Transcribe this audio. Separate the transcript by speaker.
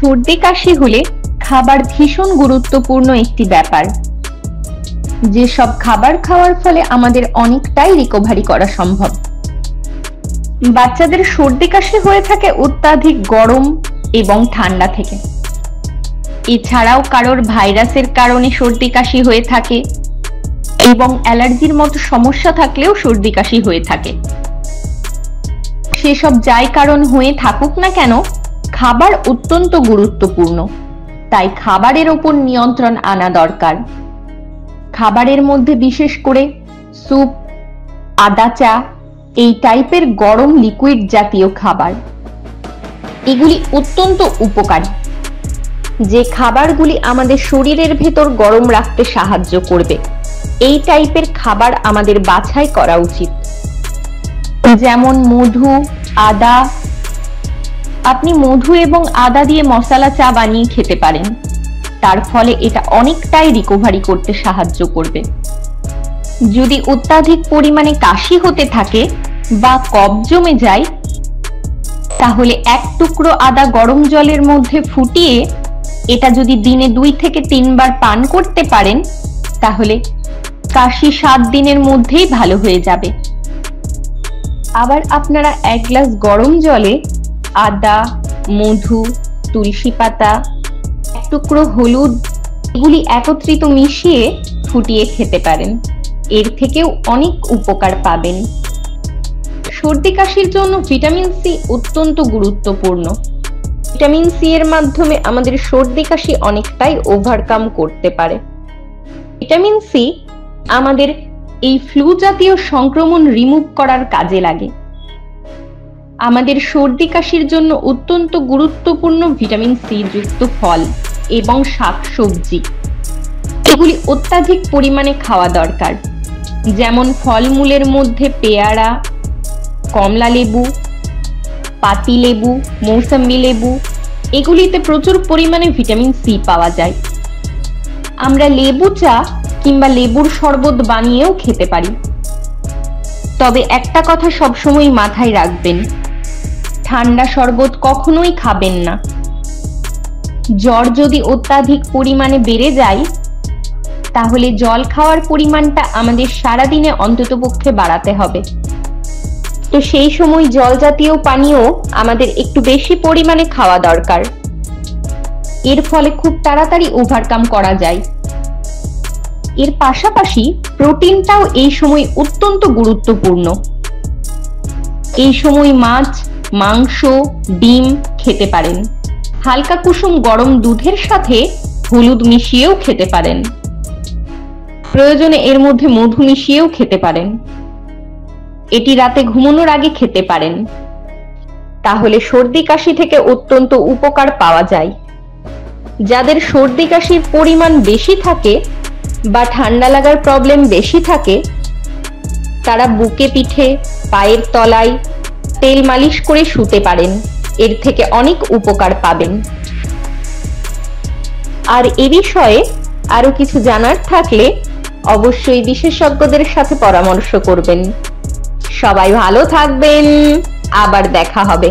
Speaker 1: সর্দি কাশি হলে খাবার ভীষণ গুরুত্বপূর্ণ একটি ব্যাপার। যেসব খাবার খাওয়ার ফলে আমাদের অনেকটাই রিকভারি করা সম্ভব। বাচ্চাদের সর্দি কাশি হয়ে থাকে অত্যাধিক গরম এবং ঠান্ডা থেকে। এছাড়াও কারোর ভাইরাসের কারণে সর্দি কাশি হয়ে থাকে এবং অ্যালার্জির মতো সমস্যা থাকলেও সর্দি কাশি হয়ে থাকে। সেসব যাই কারণ হয়ে থাকুক না কেন, খাবার অত্যন্ত গুরুত্বপূর্ণ, তাই খাবারের উপর নিয়ন্ত্রণ আনা দরকার। খাবারের মধ্যে বিশেষ করে স্যুপ, আদা চা, এই টাইপের গরম লিকুইড জাতীয় খাবার, এগুলি অত্যন্ত উপকারী। যে খাবারগুলি আমাদের শরীরের ভেতর গরম রাখতে সাহায্য করবে, এই টাইপের খাবার আমাদের বাছাই করা উচিত। যেমন মধু, আদা। আপনি মধু এবং আদা দিয়ে মশলা চা বানিয়ে খেতে পারেন, তার ফলে এটা অনেকটাই রিকভারি করতে সাহায্য করবে। যদি অত্যাধিক পরিমাণে কাশি হতে থাকে বা কফ জমে যায়, তাহলে এক টুকরো আদা গরম জলের মধ্যে ফুটিয়ে এটা যদি দিনে 2 থেকে 3 বার পান করতে পারেন, তাহলে কাশি 7 দিনের মধ্যেই ভালো হয়ে যাবে। আবার আপনারা 1 গ্লাস গরম জলে আদা, মধু, তুলসী পাতা, এক টুকরো হলুদ, এগুলি একত্রিত মিশিয়ে ফুটিয়ে খেতে পারেন। এর থেকেও অনেক উপকার পাবেন। সর্দি কাশির জন্য ভিটামিন সি অত্যন্ত গুরুত্বপূর্ণ। ভিটামিন সি এর মাধ্যমে আমাদের সর্দি কাশি অনেকটাই ওভারকাম করতে পারে। ভিটামিন সি আমাদের এই ফ্লু জাতীয় সংক্রমণ রিমুভ করার কাজে লাগে। আমাদের সর্দি কাশির জন্য অত্যন্ত গুরুত্বপূর্ণ ভিটামিন সি যুক্ত ফল এবং শাকসবজি, এগুলি অত্যাধিক পরিমাণে খাওয়া দরকার। যেমন ফলমূলের মধ্যে পেয়ারা, কমলা লেবু, পাতি লেবু, মৌসম্বি লেবু, এগুলিতে প্রচুর পরিমাণে ভিটামিন সি পাওয়া যায়। আমরা লেবু চা কিংবা লেবুর শরবত বানিয়েও খেতে পারি। তবে একটা কথা সবসময় মাথায় রাখবেন, ঠান্ডা শরবত কখনোই খাবেন না। জ্বর যদি অত্যাধিক পরিমাণে বেড়ে যায়, তাহলে জল খাওয়ার পরিমাণটা আমাদের সারাদিনে অন্ততপক্ষে বাড়াতে হবে। তো সেই সময় জল জাতীয় পানীয় আমাদের একটু বেশি পরিমাণে খাওয়া দরকার। এর ফলে খুব তাড়াতাড়ি ওভারকাম করা যায়। এর পাশাপাশি প্রোটিনটাও এই সময় অত্যন্ত গুরুত্বপূর্ণ। এই সময় মাছ, মাংস, ডিম খেতে পারেন। হালকা কুসুম গরম দুধের সাথে হলুদ মিশিয়েও খেতে পারেন। প্রয়োজনে এর মধ্যে মধু মিশিয়েও খেতে পারেন। এটি রাতে ঘুমানোর আগে খেতে পারেন। তাহলে সর্দি কাশি থেকে অত্যন্ত উপকার পাওয়া যায়। যাদের সর্দি কাশির পরিমাণ বেশি থাকে বা ঠান্ডা লাগার প্রবলেম বেশি থাকে, তারা বুকে, পিঠে, পায়ের তলায় তেল মালিশ করে শুতে পারেন। এর থেকে অনেক উপকার পাবেন। আর এ বিষয়ে আরো কিছু জানার থাকলে অবশ্যই বিশেষজ্ঞদের সাথে পরামর্শ করবেন। সবাই ভালো থাকবেন, আবার দেখা হবে।